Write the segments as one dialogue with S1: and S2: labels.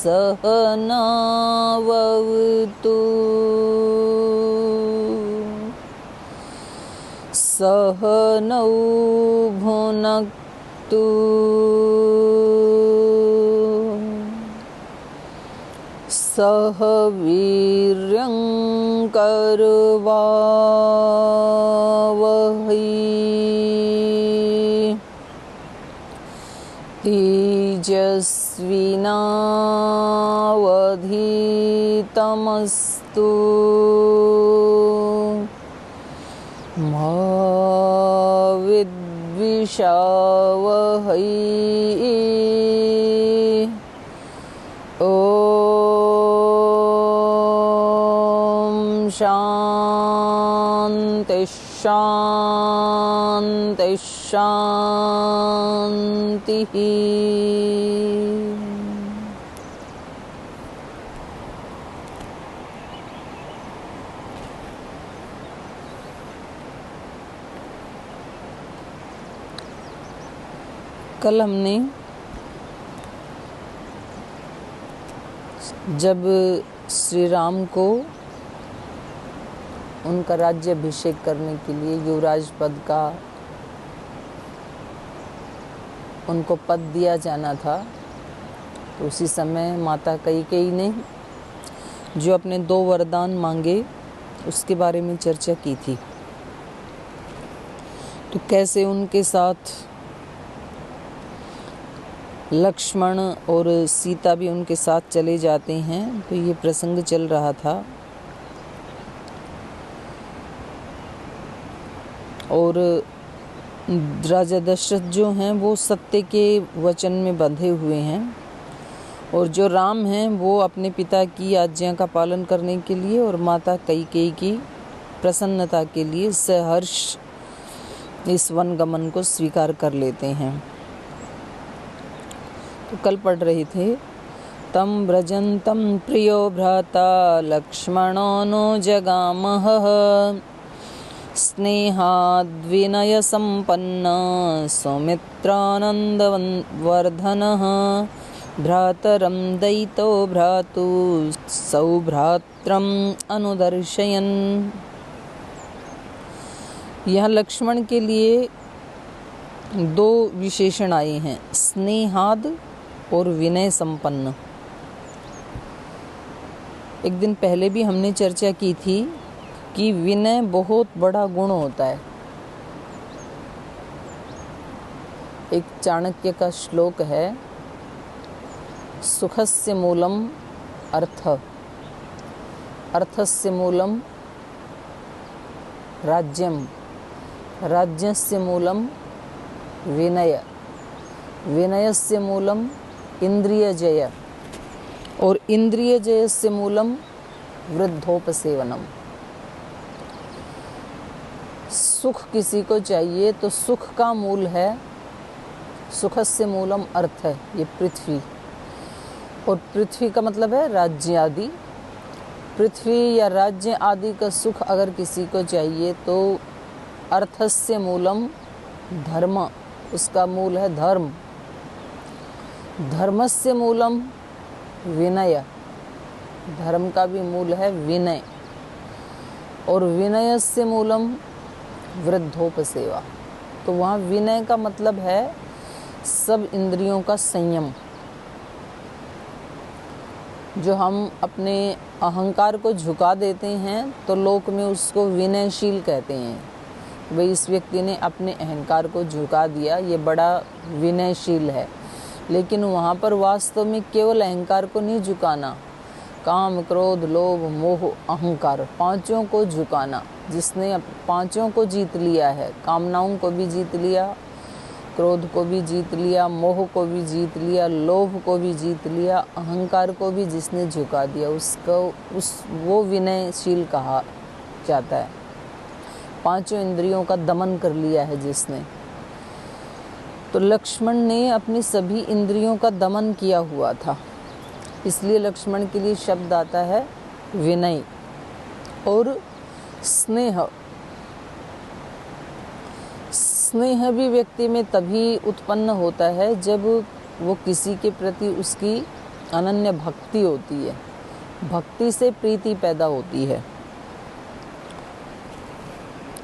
S1: सहनावतु सहनौ भुनक्तु सह वीर्यं करवावहै तेजस्विनावधीतमस्तु मा विद्विषावहै शांति शांति शांति। कल हमने जब श्री राम को उनका राज्य अभिषेक करने के लिए युवराज पद का उनको पद दिया जाना था, तो उसी समय माता कैकेयी ने जो अपने 2 वरदान मांगे उसके बारे में चर्चा की थी। तो कैसे उनके साथ लक्ष्मण और सीता भी उनके साथ चले जाते हैं, तो ये प्रसंग चल रहा था। और राजा दशरथ जो हैं वो सत्य के वचन में बंधे हुए हैं, और जो राम हैं वो अपने पिता की आज्ञा का पालन करने के लिए और माता कैकेयी की प्रसन्नता के लिए सहर्ष इस वनगमन को स्वीकार कर लेते हैं। तो कल पढ़ रहे थे, तम व्रजन्तं प्रियो भ्राता लक्ष्मणो नो जगामः स्नेहाद्विनय संपन्न सौमित्रानन्दवर्धनः भ्रातरं दयितो भ्रातु सौभ्रात्रम् अनुदर्शयन्। यहाँ लक्ष्मण के लिए 2 विशेषण आए हैं, स्नेहाद और विनय संपन्न। एक दिन पहले भी हमने चर्चा की थी कि विनय बहुत बड़ा गुण होता है। एक चाणक्य का श्लोक है, सुखस्य मूलम अर्थ, अर्थस्य मूलम राज्यम, राज्यस्य मूलम विनय, विनयस्य मूलम इंद्रियजय और इंद्रियजयस्य मूलम वृद्धोपसेवनम। सुख किसी को चाहिए तो सुख का मूल है, सुखस्य मूलम अर्थ है, ये पृथ्वी। और पृथ्वी का मतलब है राज्य आदि। पृथ्वी या राज्य आदि का सुख अगर किसी को चाहिए तो अर्थस्य मूलम धर्म, उसका मूल है धर्म। धर्मस्य मूलम विनय, धर्म का भी मूल है विनय। और विनयस्य मूलम वृद्धोपसेवा। तो वहाँ विनय का मतलब है सब इंद्रियों का संयम। जो हम अपने अहंकार को झुका देते हैं तो लोक में उसको विनयशील कहते हैं। भाई इस व्यक्ति ने अपने अहंकार को झुका दिया, ये बड़ा विनयशील है। लेकिन वहाँ पर वास्तव में केवल अहंकार को नहीं झुकाना, काम क्रोध लोभ मोह अहंकार, 5 को झुकाना। जिसने 5 को जीत लिया है, कामनाओं को भी जीत लिया, क्रोध को भी जीत लिया, मोह को भी जीत लिया, लोभ को भी जीत लिया, अहंकार को भी जिसने झुका दिया, वो विनयशील कहा जाता है। 5 इंद्रियों का दमन कर लिया है जिसने। तो लक्ष्मण ने अपनी सभी इंद्रियों का दमन किया हुआ था, इसलिए लक्ष्मण के लिए शब्द आता है विनय। और स्नेह, स्नेह भी व्यक्ति में तभी उत्पन्न होता है जब वो किसी के प्रति उसकी अनन्य भक्ति होती है, भक्ति से प्रीति पैदा होती है।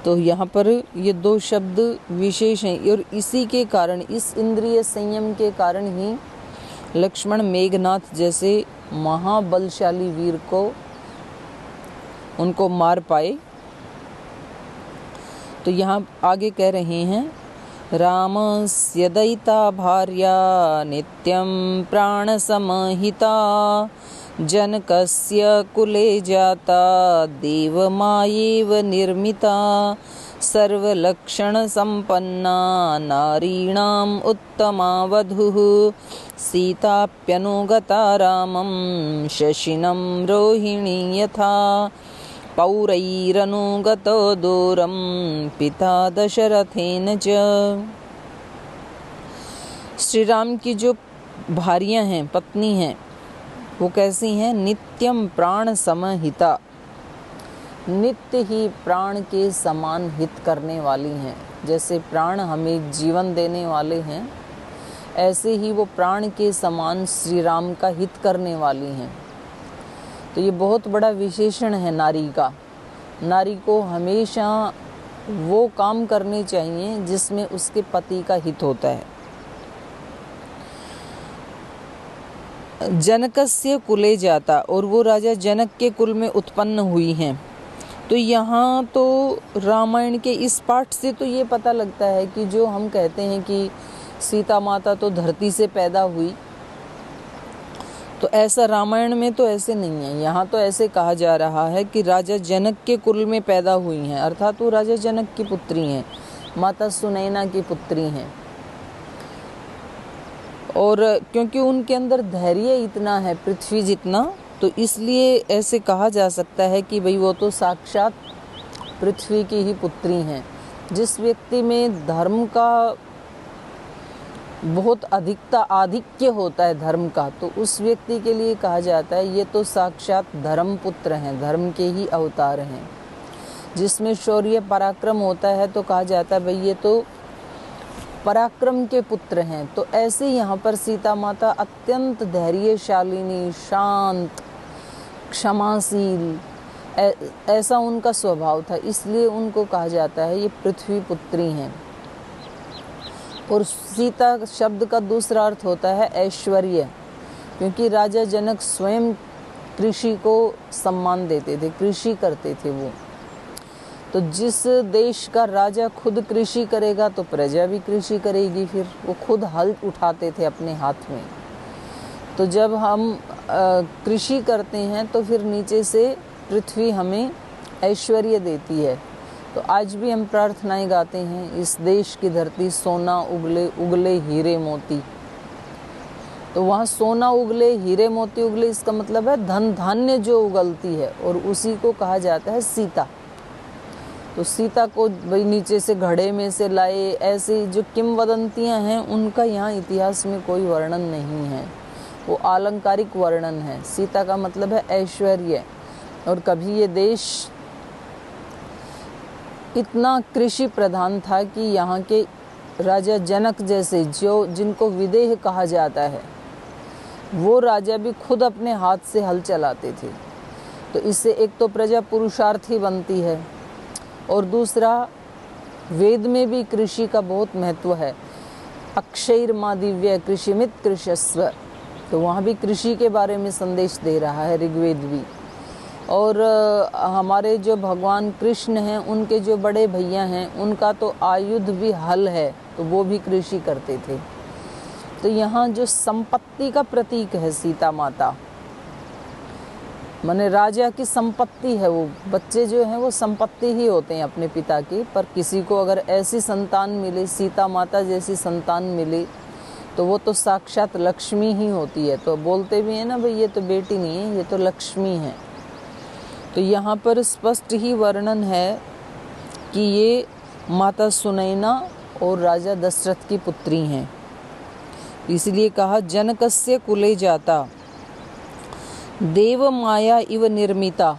S1: तो यहाँ पर ये दो शब्द विशेष हैं और इसी के कारण, इस इंद्रिय संयम के कारण ही लक्ष्मण मेघनाथ जैसे महाबलशाली वीर को उनको मार पाए। तो यहाँ आगे कह रहे हैं, रामस्य दयिता भार्या नित्यं प्राणसमहिता जनकस्य कुले जाता देवमायेव निर्मिता सर्वलक्षणसम्पन्ना नारीणाम् उत्तमा वधूः सीताप्यनुगता रामं शशिनं रोहिणी यथा पौरैरनुगतो दूरं पिता दशरथेन च। श्री राम की जो भार्या हैं, पत्नी हैं, वो कैसी हैं? नित्यम प्राण समहिता, नित्य ही प्राण के समान हित करने वाली हैं। जैसे प्राण हमें जीवन देने वाले हैं, ऐसे ही वो प्राण के समान श्री राम का हित करने वाली हैं। तो ये बहुत बड़ा विशेषण है नारी का। नारी को हमेशा वो काम करने चाहिए जिसमें उसके पति का हित होता है। जनकस्य कुले जाता, और वो राजा जनक के कुल में उत्पन्न हुई हैं। तो यहाँ तो रामायण के इस पाठ से तो ये पता लगता है कि जो हम कहते हैं कि सीता माता तो धरती से पैदा हुई, तो ऐसा रामायण में तो ऐसे नहीं है। यहाँ तो ऐसे कहा जा रहा है कि राजा जनक के कुल में पैदा हुई हैं, अर्थात वो राजा जनक की पुत्री हैं, माता सुनैना की पुत्री हैं। और क्योंकि उनके अंदर धैर्य इतना है पृथ्वी जितना, तो इसलिए ऐसे कहा जा सकता है कि भाई वो तो साक्षात पृथ्वी की ही पुत्री हैं। जिस व्यक्ति में धर्म का बहुत आधिक्य होता है धर्म का, तो उस व्यक्ति के लिए कहा जाता है ये तो साक्षात धर्म पुत्र हैं, धर्म के ही अवतार हैं। जिसमें शौर्य पराक्रम होता है तो कहा जाता है भाई ये तो पराक्रम के पुत्र हैं। तो ऐसे यहाँ पर सीता माता अत्यंत धैर्यशालिनी, शांत, क्षमाशील, ऐसा उनका स्वभाव था, इसलिए उनको कहा जाता है ये पृथ्वी पुत्री हैं। और सीता शब्द का दूसरा अर्थ होता है ऐश्वर्य, क्योंकि राजा जनक स्वयं कृषि को सम्मान देते थे, कृषि करते थे वो। तो जिस देश का राजा खुद कृषि करेगा तो प्रजा भी कृषि करेगी। फिर वो खुद हल उठाते थे अपने हाथ में। तो जब हम कृषि करते हैं तो फिर नीचे से पृथ्वी हमें ऐश्वर्य देती है। तो आज भी हम प्रार्थनाएं गाते हैं, इस देश की धरती सोना उगले उगले हीरे मोती। तो वहाँ सोना उगले हीरे मोती उगले, इसका मतलब है धन धान्य जो उगलती है, और उसी को कहा जाता है सीता। तो सीता को भाई नीचे से घड़े में से लाए, ऐसी जो किंवदंतियां हैं उनका यहाँ इतिहास में कोई वर्णन नहीं है, वो आलंकारिक वर्णन है। सीता का मतलब है ऐश्वर्य। और कभी ये देश इतना कृषि प्रधान था कि यहाँ के राजा जनक जैसे जिनको विदेह कहा जाता है, वो राजा भी खुद अपने हाथ से हल चलाते थे। तो इससे एक तो प्रजा पुरुषार्थी बनती है, और दूसरा वेद में भी कृषि का बहुत महत्व है। अक्षैर्मा दिव्य कृषिमित कृषस्व, तो वहाँ भी कृषि के बारे में संदेश दे रहा है ऋग्वेद भी। और हमारे जो भगवान कृष्ण हैं, उनके जो बड़े भैया हैं, उनका तो आयुध भी हल है, तो वो भी कृषि करते थे। तो यहाँ जो संपत्ति का प्रतीक है सीता माता, माने राजा की संपत्ति है। वो बच्चे जो हैं वो संपत्ति ही होते हैं अपने पिता की, पर किसी को अगर ऐसी संतान मिले, सीता माता जैसी संतान मिले, तो वो तो साक्षात लक्ष्मी ही होती है। तो बोलते भी हैं ना भाई ये तो बेटी नहीं है, ये तो लक्ष्मी है। तो यहाँ पर स्पष्ट ही वर्णन है कि ये माता सुनैना और राजा दशरथ की पुत्री हैं। इसलिए कहा जनकस्य कुले जाता देव माया इव निर्मिता।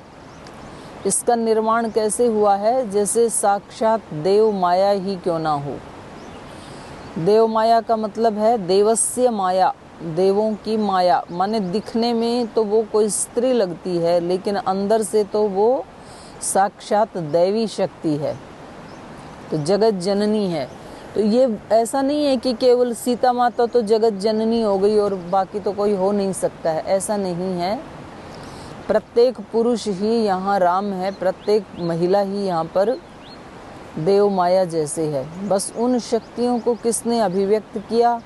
S1: इसका निर्माण कैसे हुआ है? जैसे साक्षात देव माया ही क्यों ना हो। देव माया का मतलब है देवस्य माया, देवों की माया, माने दिखने में तो वो कोई स्त्री लगती है, लेकिन अंदर से तो वो साक्षात दैवी शक्ति है, तो जगत जननी है। तो ये ऐसा नहीं है कि केवल सीता माता तो जगत जननी हो गई और बाकी तो कोई हो नहीं सकता है, ऐसा नहीं है। प्रत्येक पुरुष ही यहाँ राम है, प्रत्येक महिला ही यहाँ पर देव माया जैसे है। बस उन शक्तियों को किसने अभिव्यक्त किया,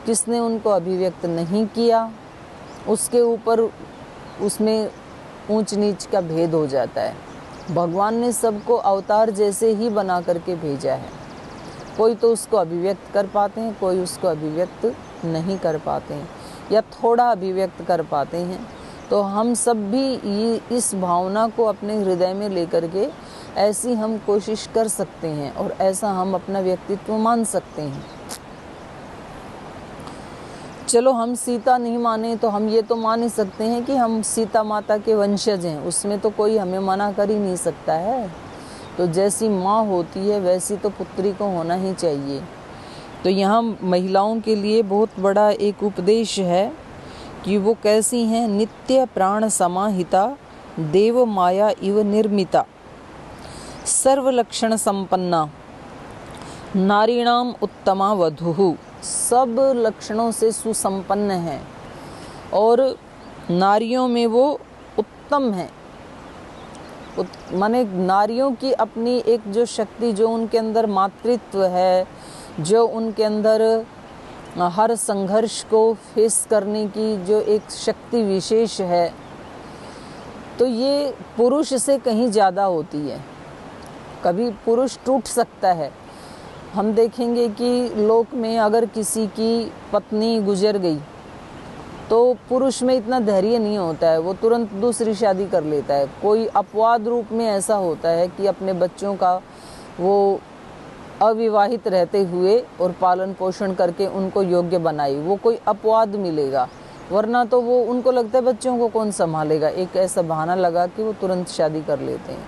S1: किसने उनको अभिव्यक्त नहीं किया, उसके ऊपर उसमें ऊंच नीच का भेद हो जाता है। भगवान ने सबको अवतार जैसे ही बना करके भेजा है, कोई तो उसको अभिव्यक्त कर पाते हैं, कोई उसको अभिव्यक्त नहीं कर पाते हैं या थोड़ा अभिव्यक्त कर पाते हैं। तो हम सब भी इस भावना को अपने हृदय में लेकर के ऐसी हम कोशिश कर सकते हैं और ऐसा हम अपना व्यक्तित्व मान सकते हैं। चलो हम सीता नहीं माने तो हम ये तो मान ही सकते हैं कि हम सीता माता के वंशज हैं, उसमें तो कोई हमें मना कर ही नहीं सकता है। तो जैसी माँ होती है वैसी तो पुत्री को होना ही चाहिए। तो यहाँ महिलाओं के लिए बहुत बड़ा एक उपदेश है कि वो कैसी हैं। नित्य प्राण समाहिता देव माया इव निर्मिता सर्वलक्षण संपन्ना नारीणाम उत्तमा वधुः, सब लक्षणों से सुसंपन्न है और नारियों में वो उत्तम है। माने नारियों की अपनी एक जो शक्ति, जो उनके अंदर मातृत्व है, जो उनके अंदर हर संघर्ष को फेस करने की जो एक शक्ति विशेष है, तो ये पुरुष से कहीं ज़्यादा होती है। कभी पुरुष टूट सकता है। हम देखेंगे कि लोक में अगर किसी की पत्नी गुजर गई तो पुरुष में इतना धैर्य नहीं होता है, वो तुरंत दूसरी शादी कर लेता है। कोई अपवाद रूप में ऐसा होता है कि अपने बच्चों का वो अविवाहित रहते हुए और पालन पोषण करके उनको योग्य बनाई, वो कोई अपवाद मिलेगा, वरना तो वो उनको लगता है बच्चों को कौन संभालेगा, एक ऐसा बहाना लगा कि वो तुरंत शादी कर लेते हैं।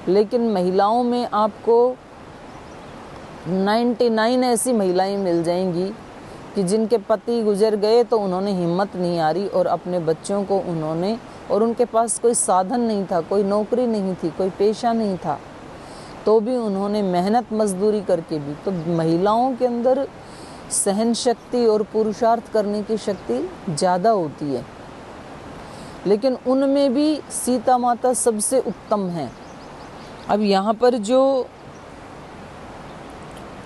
S1: लेकिन महिलाओं में आपको 99 ऐसी महिलाएं मिल जाएंगी कि जिनके पति गुजर गए तो उन्होंने हिम्मत नहीं हारी और अपने बच्चों को उन्होंने, और उनके पास कोई साधन नहीं था, कोई नौकरी नहीं थी, कोई पेशा नहीं था, तो भी उन्होंने मेहनत मजदूरी करके भी। तो महिलाओं के अंदर सहन शक्ति और पुरुषार्थ करने की शक्ति ज़्यादा होती है, लेकिन उनमें भी सीता माता सबसे उत्तम है। अब यहाँ पर जो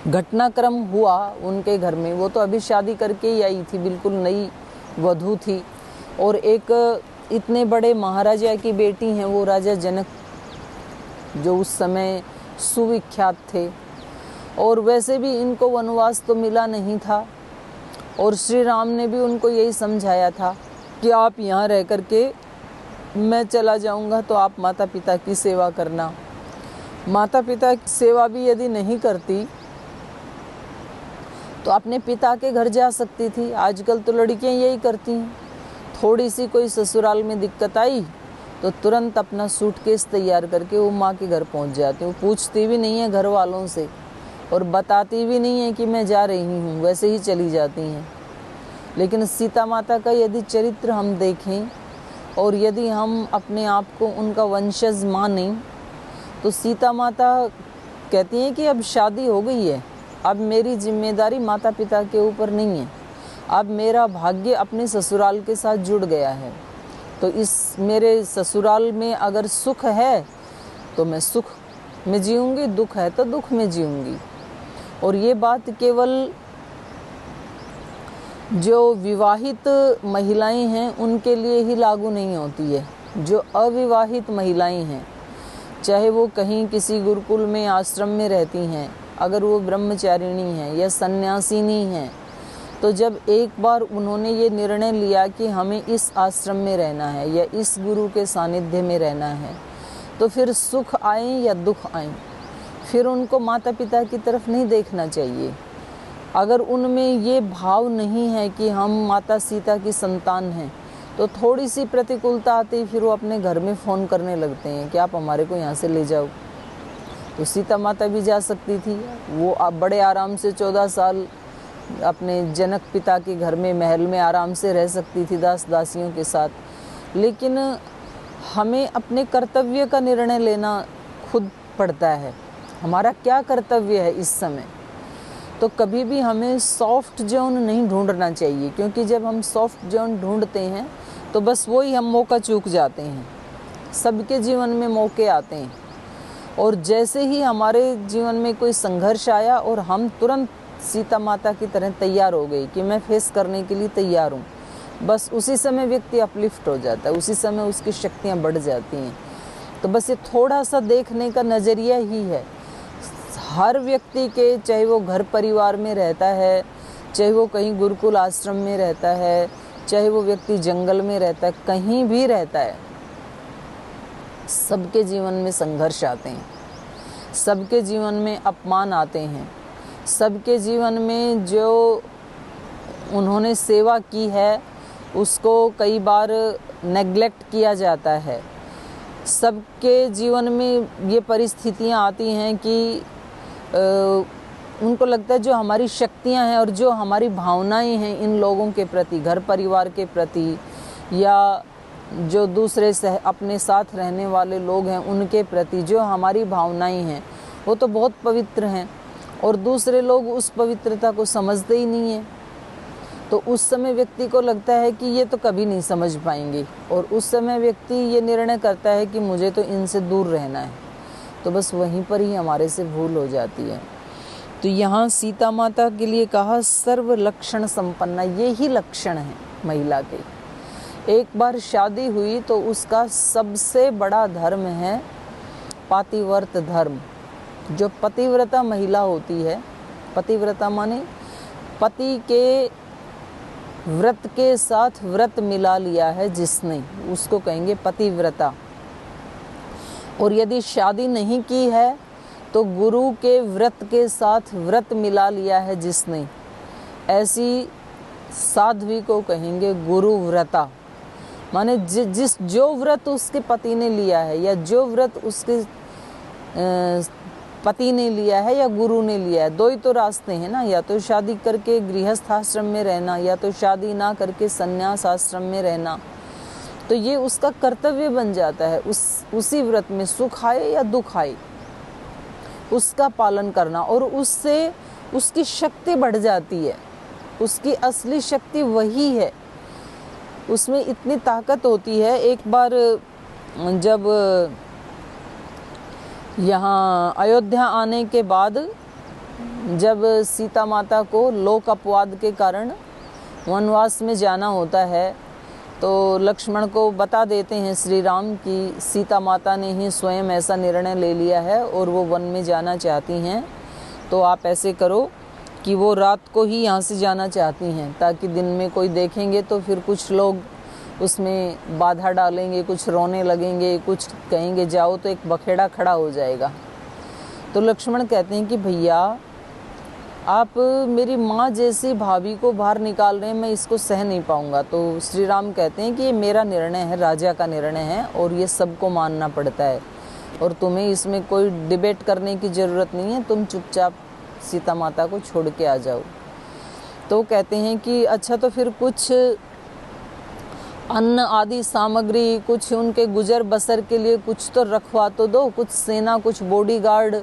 S1: घटनाक्रम हुआ उनके घर में, वो तो अभी शादी करके ही आई थी, बिल्कुल नई वधू थी, और एक इतने बड़े महाराजा की बेटी हैं, वो राजा जनक, जो उस समय सुविख्यात थे। और वैसे भी इनको वनवास तो मिला नहीं था, और श्री राम ने भी उनको यही समझाया था कि आप यहाँ रह कर के, मैं चला जाऊँगा तो आप माता पिता की सेवा करना। माता पिता की सेवा भी यदि नहीं करती तो अपने पिता के घर जा सकती थी। आजकल तो लड़कियां यही करती हैं, थोड़ी सी कोई ससुराल में दिक्कत आई तो तुरंत अपना सूटकेस तैयार करके वो माँ के घर पहुंच जाती हैं। वो पूछती भी नहीं है घर वालों से और बताती भी नहीं है कि मैं जा रही हूँ, वैसे ही चली जाती हैं। लेकिन सीता माता का यदि चरित्र हम देखें और यदि हम अपने आप को उनका वंशज मानें, तो सीता माता कहती हैं कि अब शादी हो गई है, अब मेरी जिम्मेदारी माता पिता के ऊपर नहीं है, अब मेरा भाग्य अपने ससुराल के साथ जुड़ गया है। तो इस मेरे ससुराल में अगर सुख है तो मैं सुख में जीऊँगी, दुख है तो दुख में जीऊँगी। और ये बात केवल जो विवाहित महिलाएं हैं उनके लिए ही लागू नहीं होती है। जो अविवाहित महिलाएं हैं, चाहे वो कहीं किसी गुरुकुल में आश्रम में रहती हैं, अगर वो ब्रह्मचारिणी हैं या सन्यासिनी हैं, तो जब एक बार उन्होंने ये निर्णय लिया कि हमें इस आश्रम में रहना है या इस गुरु के सानिध्य में रहना है, तो फिर सुख आए या दुख आए, फिर उनको माता पिता की तरफ नहीं देखना चाहिए। अगर उनमें ये भाव नहीं है कि हम माता सीता की संतान हैं, तो थोड़ी सी प्रतिकूलता आती फिर वो अपने घर में फ़ोन करने लगते हैं कि आप हमारे को यहाँ से ले जाओ। तो सीता माता भी जा सकती थी, वो अब बड़े आराम से 14 साल अपने जनक पिता के घर में महल में आराम से रह सकती थी दास दासियों के साथ, लेकिन हमें अपने कर्तव्य का निर्णय लेना खुद पड़ता है। हमारा क्या कर्तव्य है इस समय। तो कभी भी हमें सॉफ्ट जोन नहीं ढूंढना चाहिए, क्योंकि जब हम सॉफ्ट जोन ढूंढते हैं तो बस वही हम मौका चूक जाते हैं। सबके जीवन में मौके आते हैं, और जैसे ही हमारे जीवन में कोई संघर्ष आया और हम तुरंत सीता माता की तरह तैयार हो गई कि मैं फेस करने के लिए तैयार हूँ, बस उसी समय व्यक्ति अपलिफ्ट हो जाता है, उसी समय उसकी शक्तियाँ बढ़ जाती हैं। तो बस ये थोड़ा सा देखने का नज़रिया ही है। हर व्यक्ति के, चाहे वो घर परिवार में रहता है, चाहे वो कहीं गुरुकुल आश्रम में रहता है, चाहे वो व्यक्ति जंगल में रहता है, कहीं भी रहता है, सबके जीवन में संघर्ष आते हैं, सबके जीवन में अपमान आते हैं, सबके जीवन में जो उन्होंने सेवा की है उसको कई बार नेग्लेक्ट किया जाता है। सबके जीवन में ये परिस्थितियाँ आती हैं कि उनको लगता है जो हमारी शक्तियाँ हैं और जो हमारी भावनाएं हैं इन लोगों के प्रति, घर परिवार के प्रति, या जो दूसरे अपने साथ रहने वाले लोग हैं उनके प्रति जो हमारी भावनाएं हैं वो तो बहुत पवित्र हैं, और दूसरे लोग उस पवित्रता को समझते ही नहीं हैं। तो उस समय व्यक्ति को लगता है कि ये तो कभी नहीं समझ पाएंगे, और उस समय व्यक्ति ये निर्णय करता है कि मुझे तो इनसे दूर रहना है। तो बस वहीं पर ही हमारे से भूल हो जाती है। तो यहाँ सीता माता के लिए कहा सर्व लक्षण संपन्ना, ये ही लक्षण है महिला के। एक बार शादी हुई तो उसका सबसे बड़ा धर्म है पातिव्रत धर्म। जो पतिव्रता महिला होती है, पतिव्रता माने पति के व्रत के साथ व्रत मिला लिया है जिसने, उसको कहेंगे पतिव्रता। और यदि शादी नहीं की है तो गुरु के व्रत के साथ व्रत मिला लिया है जिसने, ऐसी साध्वी को कहेंगे गुरु व्रता। माने जो व्रत उसके पति ने लिया है, या जो व्रत उसके पति ने लिया है या गुरु ने लिया है, दो ही तो रास्ते हैं ना, या तो शादी करके गृहस्थ आश्रम में रहना, या तो शादी ना करके संन्यास आश्रम में रहना। तो ये उसका कर्तव्य बन जाता है, उसी व्रत में सुख आए या दुख आए उसका पालन करना, और उससे उसकी शक्ति बढ़ जाती है। उसकी असली शक्ति वही है, उसमें इतनी ताकत होती है। एक बार जब यहाँ अयोध्या आने के बाद जब सीता माता को लोक अपवाद के कारण वनवास में जाना होता है, तो लक्ष्मण को बता देते हैं श्री राम कि सीता माता ने ही स्वयं ऐसा निर्णय ले लिया है और वो वन में जाना चाहती हैं। तो आप ऐसे करो कि वो रात को ही यहाँ से जाना चाहती हैं, ताकि दिन में कोई देखेंगे तो फिर कुछ लोग उसमें बाधा डालेंगे, कुछ रोने लगेंगे, कुछ कहेंगे जाओ, तो एक बखेड़ा खड़ा हो जाएगा। तो लक्ष्मण कहते हैं कि भैया आप मेरी माँ जैसी भाभी को बाहर निकाल रहे हैं, मैं इसको सह नहीं पाऊंगा। तो श्री राम कहते हैं कि ये मेरा निर्णय है, राजा का निर्णय है, और ये सबको मानना पड़ता है, और तुम्हें इसमें कोई डिबेट करने की ज़रूरत नहीं है, तुम चुपचाप सीता माता को छोड़ के आ जाओ। तो कहते हैं कि अच्छा, तो फिर कुछ अन्न आदि सामग्री, कुछ उनके गुजर बसर के लिए कुछ तो रखवा तो दो, कुछ सेना, कुछ बॉडीगार्ड,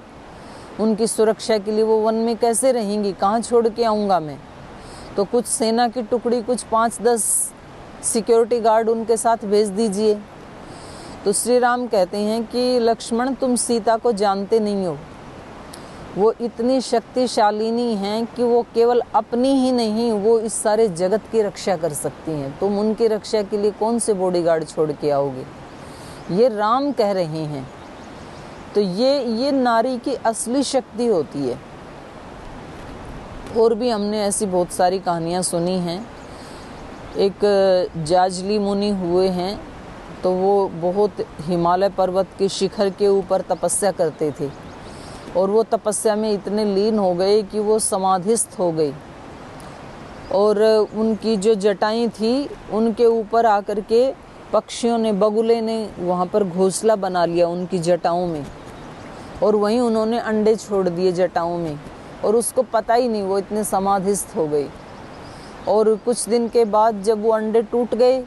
S1: उनकी सुरक्षा के लिए। वो वन में कैसे रहेंगी, कहाँ छोड़ के आऊँगा मैं। तो कुछ सेना की टुकड़ी, कुछ 5-10 सिक्योरिटी गार्ड उनके साथ भेज दीजिए। तो श्री राम कहते हैं कि लक्ष्मण तुम सीता को जानते नहीं हो, वो इतनी शक्तिशालिनी हैं कि वो केवल अपनी ही नहीं, वो इस सारे जगत की रक्षा कर सकती हैं। तुम उनकी रक्षा के लिए कौन से बॉडीगार्ड छोड़ के आओगे, ये राम कह रहे हैं। तो ये नारी की असली शक्ति होती है। और भी हमने ऐसी बहुत सारी कहानियाँ सुनी हैं। एक जाजली मुनि हुए हैं, तो वो बहुत हिमालय पर्वत के शिखर के ऊपर तपस्या करते थे, और वो तपस्या में इतने लीन हो गए कि वो समाधिस्थ हो गई, और उनकी जो जटाएं थी उनके ऊपर आकर के पक्षियों ने, बगुले ने वहाँ पर घोंसला बना लिया उनकी जटाओं में, और वहीं उन्होंने अंडे छोड़ दिए जटाओं में। और उसको पता ही नहीं, वो इतने समाधिस्थ हो गई। और कुछ दिन के बाद जब वो अंडे टूट गए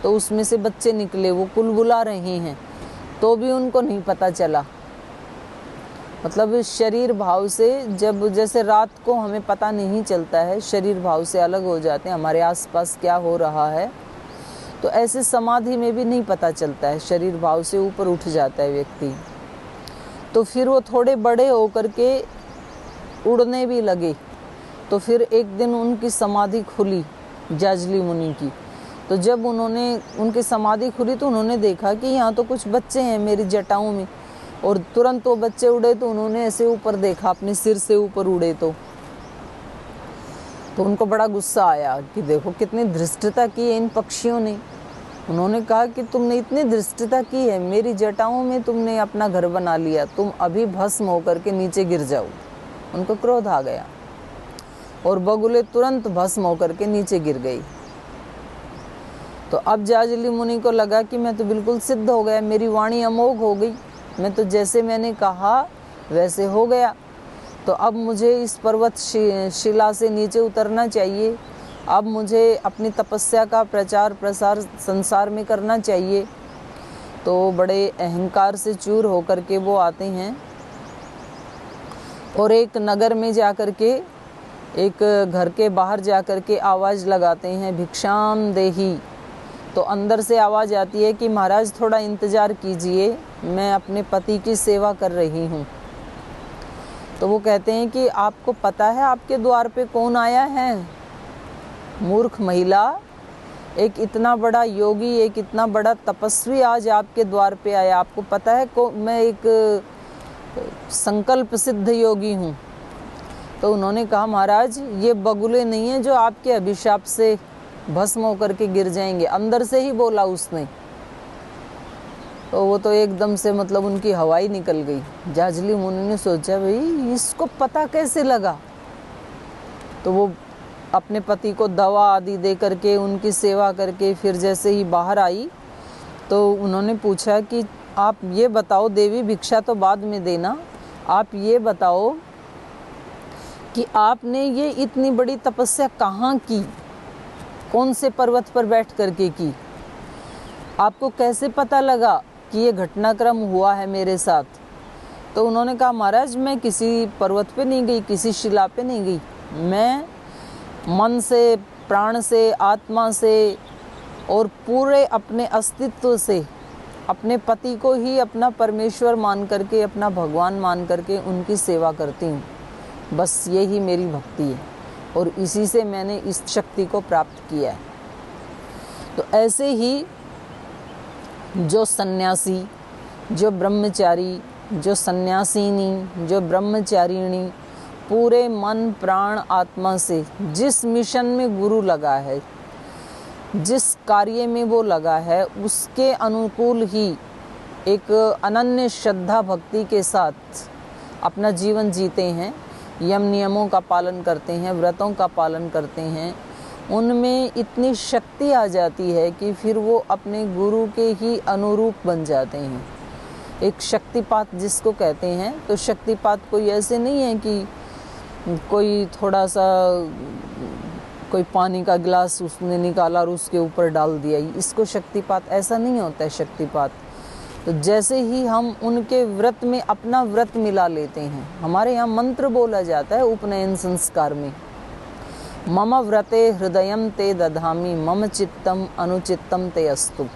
S1: तो उसमें से बच्चे निकले, वो कुलबुला रहे हैं, तो भी उनको नहीं पता चला। मतलब शरीर भाव से, जब जैसे रात को हमें पता नहीं चलता है, शरीर भाव से अलग हो जाते हैं, हमारे आसपास क्या हो रहा है, तो ऐसे समाधि में भी नहीं पता चलता है, शरीर भाव से ऊपर उठ जाता है व्यक्ति। तो फिर वो थोड़े बड़े होकर के उड़ने भी लगे। तो फिर एक दिन उनकी समाधि खुली, जाजली मुनि की। तो जब उनकी समाधि खुली तो उन्होंने देखा कि यहाँ तो कुछ बच्चे हैं मेरी जटाओं में, और तुरंत वो बच्चे उड़े। तो उन्होंने ऐसे ऊपर देखा, अपने सिर से ऊपर उड़े। तो उनको बड़ा गुस्सा आया कि देखो कितनी धृष्टता की है इन पक्षियों ने। उन्होंने कहा कि तुमने इतनी धृष्टता की है, मेरी जटाओं में तुमने अपना घर बना लिया, तुम अभी भस्म होकर के नीचे गिर जाओ। उनको क्रोध आ गया और बगुले तुरंत भस्म होकर के नीचे गिर गई। तो अब जाजली मुनि को लगा कि मैं तो बिल्कुल सिद्ध हो गया, मेरी वाणी अमोघ हो गई, मैं तो जैसे मैंने कहा वैसे हो गया। तो अब मुझे इस पर्वत शिला से नीचे उतरना चाहिए, अब मुझे अपनी तपस्या का प्रचार प्रसार संसार में करना चाहिए। तो बड़े अहंकार से चूर होकर के वो आते हैं और एक नगर में जाकर के, एक घर के बाहर जाकर के आवाज़ लगाते हैं, भिक्षाम देही। तो अंदर से आवाज़ आती है कि महाराज थोड़ा इंतज़ार कीजिए, मैं अपने पति की सेवा कर रही हूँ। तो वो कहते हैं कि आपको पता है आपके द्वार पे कौन आया है? मूर्ख महिला, एक इतना बड़ा योगी, एक इतना बड़ा तपस्वी आज आपके द्वार पे आया। आपको पता है मैं एक संकल्प सिद्ध योगी हूँ। तो उन्होंने कहा महाराज ये बगुले नहीं है जो आपके अभिशाप से भस्म होकर के गिर जाएंगे। अंदर से ही बोला उसने। तो वो तो एकदम से मतलब उनकी हवाई निकल गई। जाजली मुनि ने सोचा भाई इसको पता कैसे लगा। तो वो अपने पति को दवा आदि दे करके उनकी सेवा करके फिर जैसे ही बाहर आई तो उन्होंने पूछा कि आप ये बताओ देवी, भिक्षा तो बाद में देना, आप ये बताओ कि आपने ये इतनी बड़ी तपस्या कहाँ की, कौन से पर्वत पर बैठ करके की, आपको कैसे पता लगा कि ये घटनाक्रम हुआ है मेरे साथ? तो उन्होंने कहा महाराज मैं किसी पर्वत पे नहीं गई, किसी शिला पे नहीं गई, मैं मन से, प्राण से, आत्मा से और पूरे अपने अस्तित्व से अपने पति को ही अपना परमेश्वर मान करके, अपना भगवान मान करके उनकी सेवा करती हूँ। बस यही मेरी भक्ति है और इसी से मैंने इस शक्ति को प्राप्त किया है। तो ऐसे ही जो सन्यासी, जो ब्रह्मचारी, जो सन्यासिनी, जो ब्रह्मचारिणी पूरे मन प्राण आत्मा से जिस मिशन में गुरु लगा है, जिस कार्य में वो लगा है, उसके अनुकूल ही एक अनन्य श्रद्धा भक्ति के साथ अपना जीवन जीते हैं, यम नियमों का पालन करते हैं, व्रतों का पालन करते हैं, उनमें इतनी शक्ति आ जाती है कि फिर वो अपने गुरु के ही अनुरूप बन जाते हैं। एक शक्तिपात जिसको कहते हैं, तो शक्तिपात कोई ऐसे नहीं है कि कोई थोड़ा सा कोई पानी का गिलास उसने निकाला और उसके ऊपर डाल दिया, इसको शक्तिपात ऐसा नहीं होता है। शक्तिपात तो जैसे ही हम उनके व्रत में अपना व्रत मिला लेते हैं, हमारे यहाँ मंत्र बोला जाता है उपनयन संस्कार में, मम व्रते हृदयम ते दधामि मम चित्तम अनुचित्तम ते अस्तु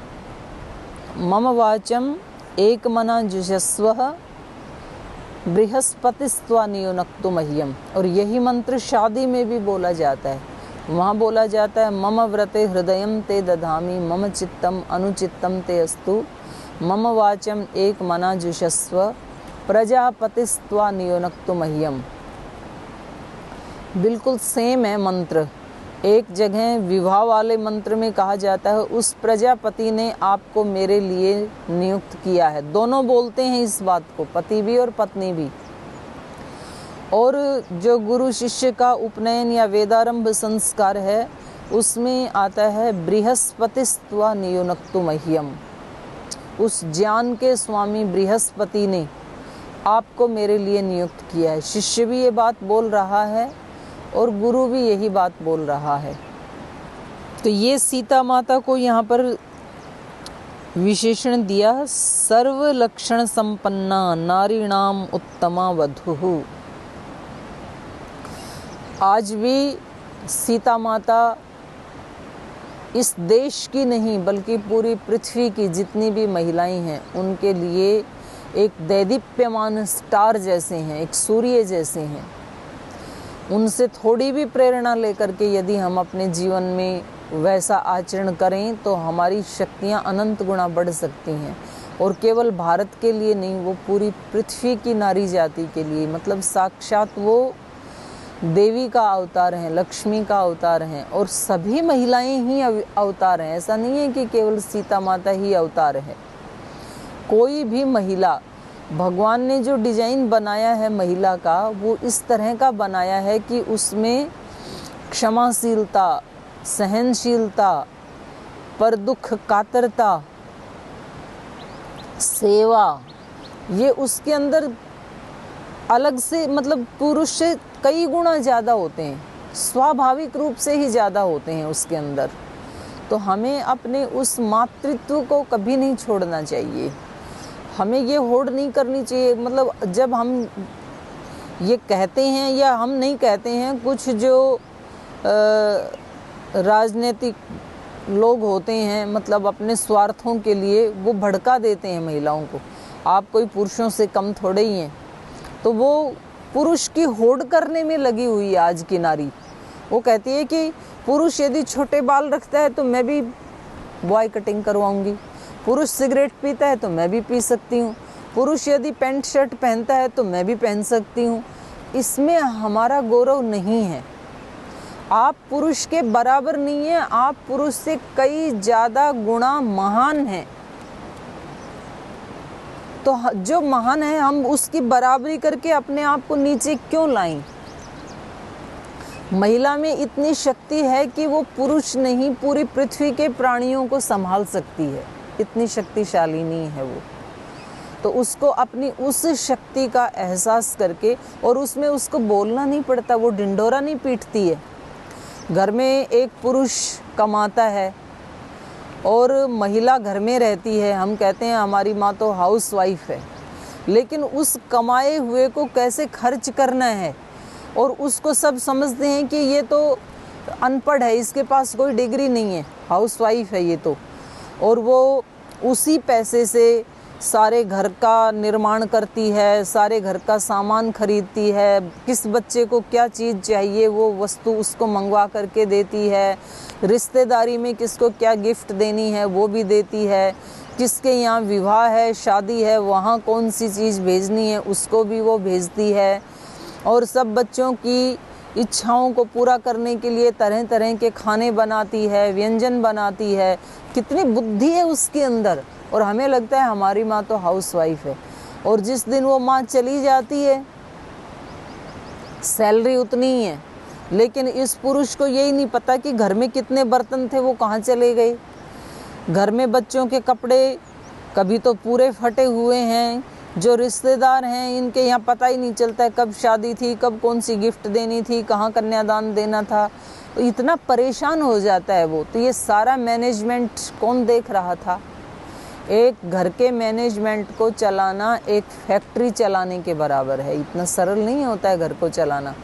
S1: मम वाचम एक मना जुषस्व बृहस्पतिस्त्वा नियुनक्तु मह्यम। और यही मंत्र शादी में भी बोला जाता है। वहाँ बोला जाता है मम व्रते हृदयम ते दधामि मम चित्तम अनुचित्तम ते अस्तु मम वाचम एक मना जुषस्व प्रजापतिस्त्वा नियुनक्तु मह्यम। बिल्कुल सेम है मंत्र। एक जगह विवाह वाले मंत्र में कहा जाता है उस प्रजापति ने आपको मेरे लिए नियुक्त किया है। दोनों बोलते हैं इस बात को, पति भी और पत्नी भी। और जो गुरु शिष्य का उपनयन या वेदारंभ संस्कार है उसमें आता है बृहस्पतिस्त्वा नियुनक्तु मह्यम। उस ज्ञान के स्वामी बृहस्पति ने आपको मेरे लिए नियुक्त किया है। शिष्य भी ये बात बोल रहा है और गुरु भी यही बात बोल रहा है। तो ये सीता माता को यहाँ पर विशेषण दिया, सर्व लक्षण संपन्ना नारीणाम उत्तमा वधुः। आज भी सीता माता इस देश की नहीं बल्कि पूरी पृथ्वी की जितनी भी महिलाएं हैं उनके लिए एक दैदीप्यमान स्टार जैसे हैं, एक सूर्य जैसे हैं। उनसे थोड़ी भी प्रेरणा लेकर के यदि हम अपने जीवन में वैसा आचरण करें तो हमारी शक्तियां अनंत गुना बढ़ सकती हैं। और केवल भारत के लिए नहीं, वो पूरी पृथ्वी की नारी जाति के लिए, मतलब साक्षात वो देवी का अवतार हैं, लक्ष्मी का अवतार हैं और सभी महिलाएं ही अवतार हैं। ऐसा नहीं है कि केवल सीता माता ही अवतार है। कोई भी महिला, भगवान ने जो डिजाइन बनाया है महिला का, वो इस तरह का बनाया है कि उसमें क्षमाशीलता, सहनशीलता, पर दुख कातरता, सेवा, ये उसके अंदर अलग से, मतलब पुरुष से कई गुना ज़्यादा होते हैं, स्वाभाविक रूप से ही ज़्यादा होते हैं उसके अंदर। तो हमें अपने उस मातृत्व को कभी नहीं छोड़ना चाहिए। हमें ये होड़ नहीं करनी चाहिए। मतलब जब हम ये कहते हैं या हम नहीं कहते हैं, कुछ जो राजनीतिक लोग होते हैं, मतलब अपने स्वार्थों के लिए वो भड़का देते हैं महिलाओं को, आप कोई पुरुषों से कम थोड़े ही हैं। तो वो पुरुष की होड़ करने में लगी हुई है आज की नारी। वो कहती है कि पुरुष यदि छोटे बाल रखता है तो मैं भी बॉय कटिंग करवाऊंगी, पुरुष सिगरेट पीता है तो मैं भी पी सकती हूँ, पुरुष यदि पैंट शर्ट पहनता है तो मैं भी पहन सकती हूँ। इसमें हमारा गौरव नहीं है। आप पुरुष के बराबर नहीं हैं, आप पुरुष से कई ज़्यादा गुना महान हैं। तो जो महान है हम उसकी बराबरी करके अपने आप को नीचे क्यों लाएं? महिला में इतनी शक्ति है कि वो पुरुष नहीं, पूरी पृथ्वी के प्राणियों को संभाल सकती है, इतनी शक्तिशालिनी है वो। तो उसको अपनी उस शक्ति का एहसास करके, और उसमें उसको बोलना नहीं पड़ता, वो ढिंढोरा नहीं पीटती है। घर में एक पुरुष कमाता है और महिला घर में रहती है। हम कहते हैं हमारी माँ तो हाउस वाइफ है, लेकिन उस कमाए हुए को कैसे खर्च करना है, और उसको सब समझते हैं कि ये तो अनपढ़ है, इसके पास कोई डिग्री नहीं है, हाउस वाइफ है ये तो। और वो उसी पैसे से सारे घर का निर्माण करती है, सारे घर का सामान खरीदती है, किस बच्चे को क्या चीज़ चाहिए वो वस्तु उसको मंगवा करके देती है, रिश्तेदारी में किसको क्या गिफ्ट देनी है वो भी देती है, किसके यहाँ विवाह है, शादी है, वहाँ कौन सी चीज़ भेजनी है उसको भी वो भेजती है। और सब बच्चों की इच्छाओं को पूरा करने के लिए तरह तरह के खाने बनाती है, व्यंजन बनाती है। कितनी बुद्धि है उसके अंदर। और हमें लगता है हमारी माँ तो हाउस वाइफ है, और जिस दिन वो माँ चली जाती है सैलरी उतनी ही है, लेकिन इस पुरुष को यही नहीं पता कि घर में कितने बर्तन थे वो कहाँ चले गए। घर में बच्चों के कपड़े कभी तो पूरे फटे हुए हैं, जो रिश्तेदार हैं इनके यहाँ पता ही नहीं चलता है कब शादी थी, कब कौन सी गिफ्ट देनी थी, कहाँ कन्यादान देना था। तो इतना परेशान हो जाता है वो। तो ये सारा मैनेजमेंट कौन देख रहा था? एक घर के मैनेजमेंट को चलाना एक फैक्ट्री चलाने के बराबर है। इतना सरल नहीं होता है घर को चलाना।